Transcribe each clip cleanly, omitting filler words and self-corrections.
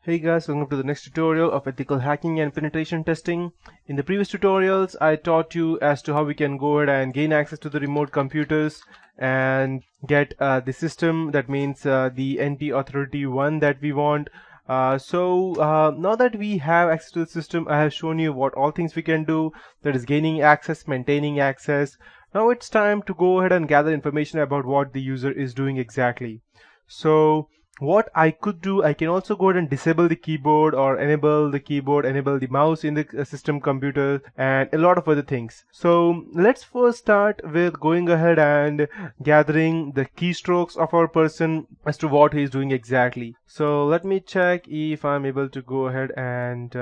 Hey guys, welcome to the next tutorial of ethical hacking and penetration testing. In the previous tutorials, I taught you as to how we can go ahead and gain access to the remote computers and get the system, that means the NT authority 1 that we want. Now that we have access to the system, I have shown you what all things we can do, that is gaining access, maintaining access. Now it's time to go ahead and gather information about what the user is doing exactly. So what I could do, I can also go ahead and disable the keyboard or enable the keyboard, enable the mouse in the system computer, and a lot of other things. So let's first start with going ahead and gathering the keystrokes of our person as to what he is doing exactly. So let me check if I'm able to go ahead and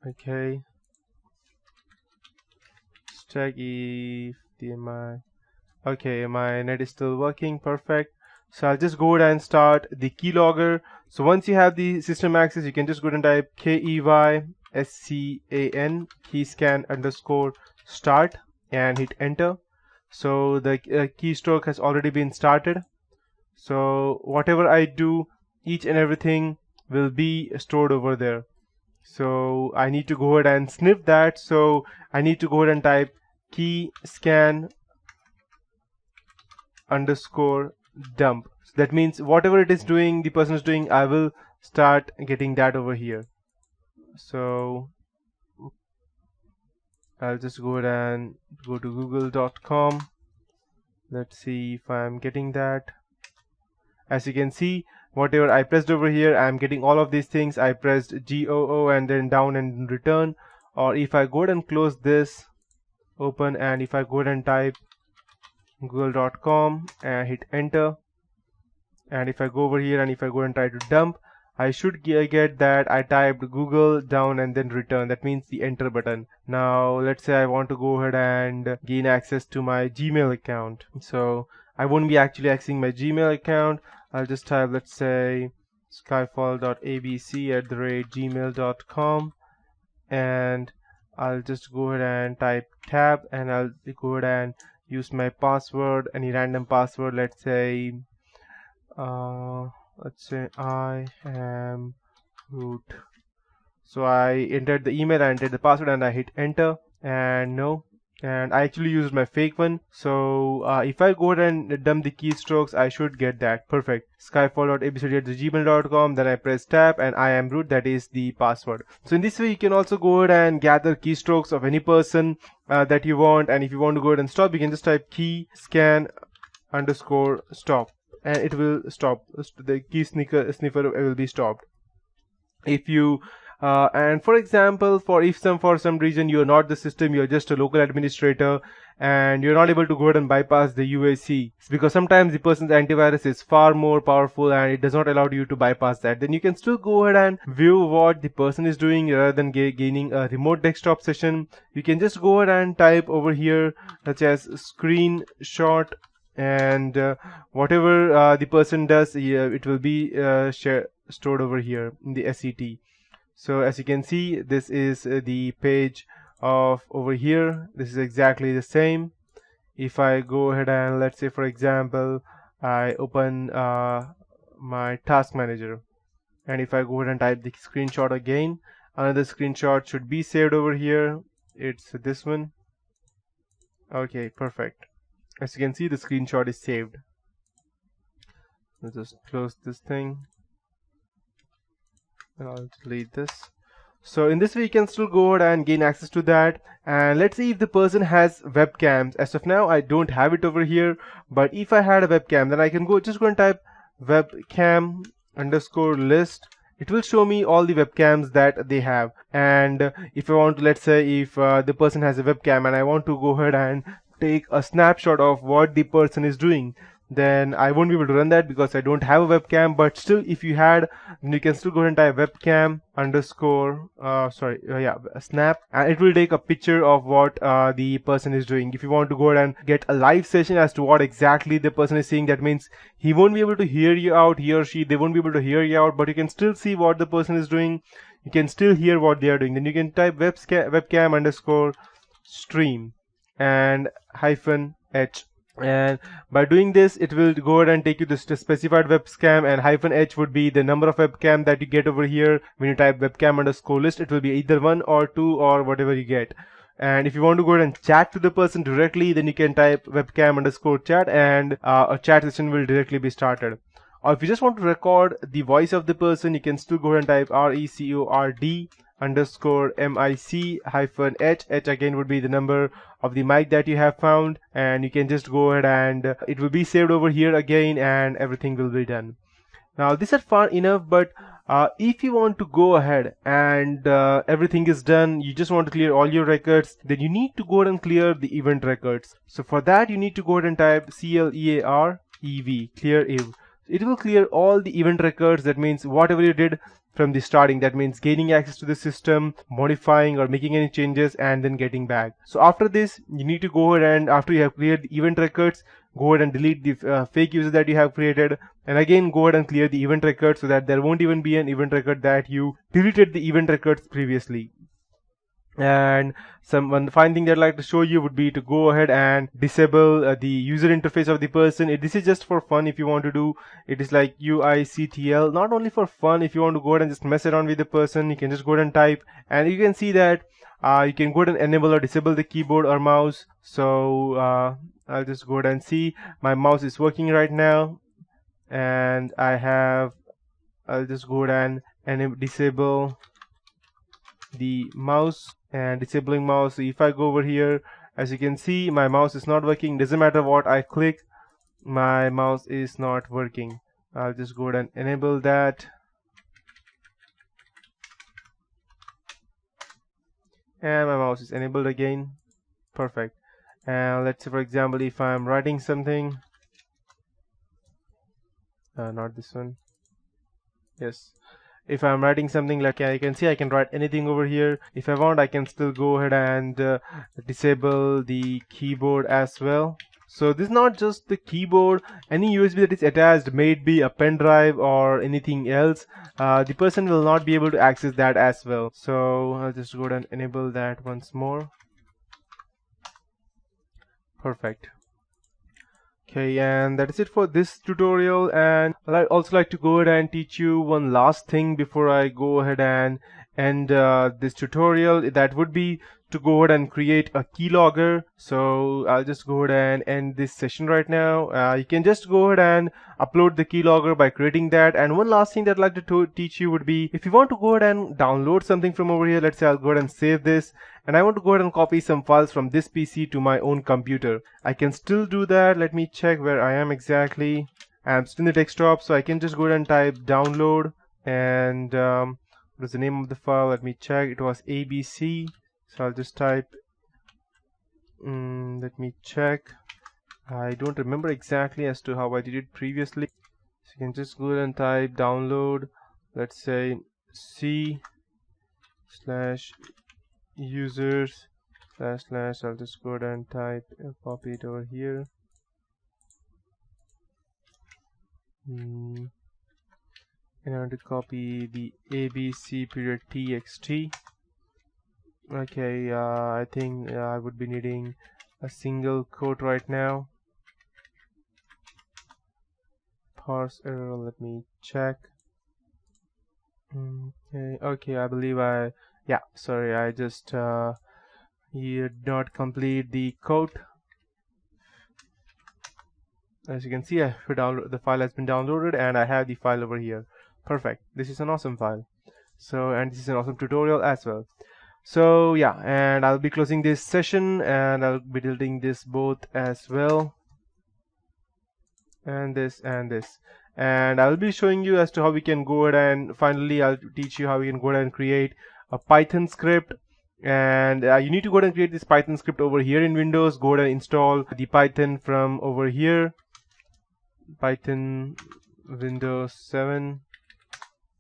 okay, let's check if my net is still working. Perfect. So I'll just go ahead and start the keylogger. So once you have the system access, you can just go ahead and type keyscan keyscan_start and hit enter. So the keystroke has already been started. So whatever I do, each and everything will be stored over there. So I need to go ahead and sniff that. So I need to go ahead and type keyscan_dump. So that means whatever it is doing, the person is doing, I will start getting that over here. So I'll just go ahead and go to google.com. Let's see if I'm getting that. As you can see, whatever I pressed over here, I'm getting all of these things. I pressed GOO and then down and return. Or if I go ahead and close this, open, and if I go ahead and type google.com and hit enter, and if I go over here and if I go and try to dump, I should get that I typed Google down and then return. That means the enter button. Now let's say I want to go ahead and gain access to my Gmail account. So I won't be actually accessing my Gmail account. I'll just type, let's say, skyfall.abc@gmail.com, and I'll just go ahead and type tab, and I'll go ahead and use my password, any random password. Let's say I am root. So I entered the email, I entered the password, and I hit enter, and no, and I actually used my fake one. So if I go ahead and dump the keystrokes, I should get that. Perfect. Skyfall.abc@gmail.com, then I press tab, and I am root, that is the password. So in this way you can also go ahead and gather keystrokes of any person that you want, and if you want to go ahead and stop, you can just type keyscan_stop, and it will stop. The key sniffer will be stopped. If you and for example, for some reason you are not the system, you are just a local administrator, and you're not able to go ahead and bypass the UAC, because sometimes the person's antivirus is far more powerful and it does not allow you to bypass that, then you can still go ahead and view what the person is doing rather than gaining a remote desktop session. You can just go ahead and type over here such as screenshot, and whatever the person does, it will be stored over here in the SET. So as you can see, this is the page of over here. This is exactly the same. If I go ahead and, let's say for example, I open my task manager, and if I go ahead and type the screenshot again, another screenshot should be saved over here. It's this one. Okay, perfect. As you can see, the screenshot is saved. Let's just close this thing, and I'll delete this. So in this way you can still go ahead and gain access to that. And let's see if the person has webcams. As of now I don't have it over here, but if I had a webcam, then I can just go and type webcam_list. It will show me all the webcams that they have. And if I want to, let's say if the person has a webcam and I want to go ahead and take a snapshot of what the person is doing, then I won't be able to run that because I don't have a webcam. But still, if you had, then you can still go ahead and type snap, and it will take a picture of what the person is doing. If you want to go ahead and get a live session as to what exactly the person is saying, that means he won't be able to hear you out, he or she, they won't be able to hear you out, but you can still see what the person is doing. You can still hear what they are doing. Then you can type webcam_stream and -h And by doing this, it will go ahead and take you to the specified webcam, and -h would be the number of webcam that you get over here. When you type webcam underscore list, it will be either 1 or 2 or whatever you get. And if you want to go ahead and chat to the person directly, then you can type webcam underscore chat, and a chat session will directly be started. Or if you just want to record the voice of the person, you can still go ahead and type record underscore mic hyphen h. H again would be the number of the mic that you have found, and you can just go ahead and it will be saved over here again, and everything will be done. Now this is far enough, but if you want to go ahead and everything is done, you just want to clear all your records, then you need to go ahead and clear the event records. So for that, you need to go ahead and type clearev, clear ev. It will clear all the event records. That means whatever you did from the starting, that means gaining access to the system, modifying or making any changes, and then getting back. So after this, you need to go ahead and after you have cleared the event records, go ahead and delete the fake user that you have created, and again go ahead and clear the event record so that there won't even be an event record that you deleted the event records previously. And one fine thing that I'd like to show you would be to go ahead and disable the user interface of the person. This is just for fun. If you want to do it, is like UICTL, not only for fun. If you want to go ahead and just mess around with the person, you can just go ahead and type, and you can see that you can go ahead and enable or disable the keyboard or mouse. So I'll just go ahead and see my mouse is working right now, and I'll just go ahead and disable the mouse. And disabling mouse, so if I go over here, as you can see, my mouse is not working. Doesn't matter what I click, my mouse is not working. I'll just go ahead and enable that, and my mouse is enabled again. Perfect. And let's say, for example, if I'm writing something, not this one, yes, if I'm writing something, like you can see, I can write anything over here. If I want, I can still go ahead and disable the keyboard as well. So this is not just the keyboard, any USB that is attached, may it be a pen drive or anything else, the person will not be able to access that as well. So I'll just go ahead and enable that once more. Perfect. Okay, and that is it for this tutorial, and I'd also like to go ahead and teach you one last thing before I go ahead and end this tutorial. That would be to go ahead and create a keylogger. So I'll just go ahead and end this session right now. You can just go ahead and upload the keylogger by creating that. And one last thing that I'd like to teach you would be, if you want to go ahead and download something from over here, let's say I'll go ahead and save this, and I want to go ahead and copy some files from this PC to my own computer. I can still do that. Let me check where I am exactly. I'm still in the desktop, so I can just go ahead and type download, and what is the name of the file? Let me check. It was ABC. So I'll just type, let me check. I don't remember exactly as to how I did it previously. So you can just go ahead and type download, let's say C/users / I'll just go ahead and type, copy it over here. And I want to copy the abc.txt. Okay, I think I would be needing a single quote right now. Parse error, let me check. Okay, I believe sorry, I just did not complete the quote. As you can see, the file has been downloaded, and I have the file over here. Perfect. This is an awesome file. So, and this is an awesome tutorial as well. So yeah, and I'll be closing this session, and I'll be deleting this both as well, and this and this, and I'll be showing you as to how we can go ahead and finally I'll teach you how we can go ahead and create a Python script. And you need to go ahead and create this Python script over here in Windows. Go ahead and install the Python from over here, Python Windows 7,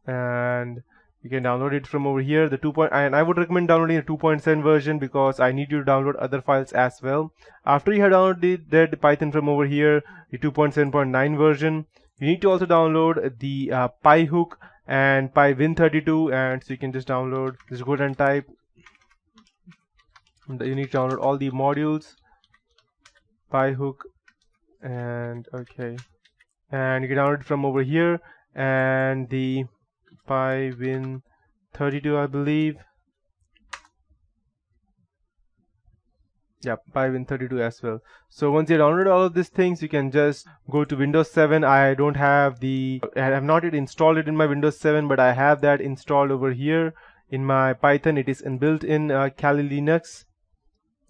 and you can download it from over here, the 2. And I would recommend downloading the 2.7 version, because I need you to download other files as well. After you have downloaded the Python from over here, the 2.7.9 version, you need to also download the PyHook and PyWin32, and so you can just download. Just go ahead and type. You need to download all the modules, PyHook and okay, and you can download it from over here, and the PyWin32 I believe. Yeah, PyWin32 as well. So once you download all of these things, you can just go to Windows 7. I have not yet installed it in my Windows 7, but I have that installed over here in my Python. It is inbuilt in Kali Linux.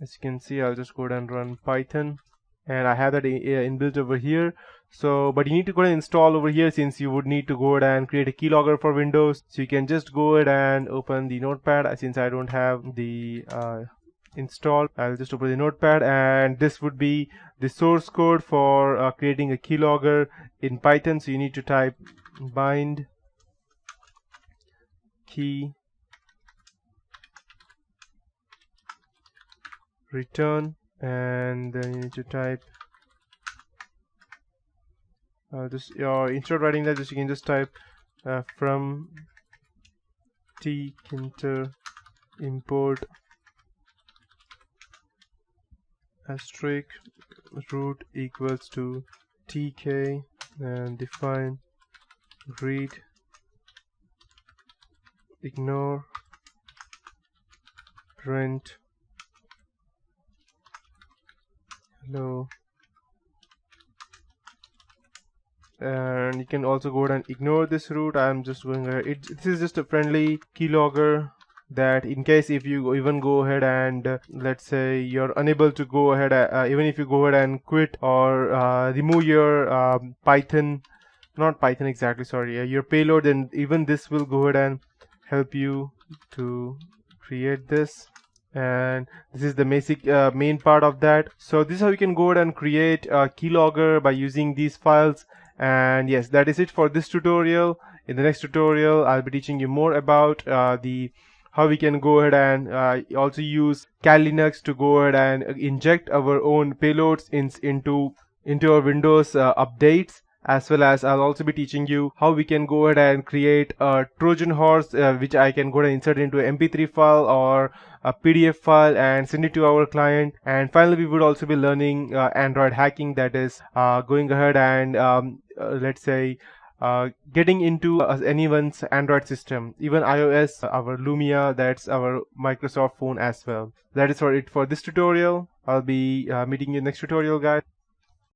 As you can see, I'll just go ahead and run Python, and I have that inbuilt over here. So, but you need to go ahead and install over here, since you would need to go ahead and create a keylogger for Windows. So you can just go ahead and open the notepad. Since I don't have the install, I'll just open the notepad, and this would be the source code for creating a keylogger in Python. So you need to type bind key return, and then you need to type instead of writing that, you can just type from tkinter import asterisk root equals to tk, and define read ignore print hello. And you can also go ahead and ignore this root. I'm just going ahead. This is just a friendly keylogger, that in case if you even go ahead and let's say you're unable to go ahead, even if you go ahead and quit or remove your not Python exactly, sorry, your payload, then even this will go ahead and help you to create this. And this is the basic main part of that. So this is how you can go ahead and create a keylogger by using these files. And yes, that is it for this tutorial. In the next tutorial, I'll be teaching you more about how we can go ahead and also use Kali Linux to go ahead and inject our own payloads into our Windows updates. As well as I'll also be teaching you how we can go ahead and create a Trojan horse, which I can go ahead and insert into an mp3 file or a PDF file and send it to our client. And finally, we would also be learning Android hacking, that is going ahead and let's say getting into anyone's Android system, even iOS, our Lumia, that's our Microsoft phone as well. That is for it for this tutorial. I'll be meeting you next tutorial, guys.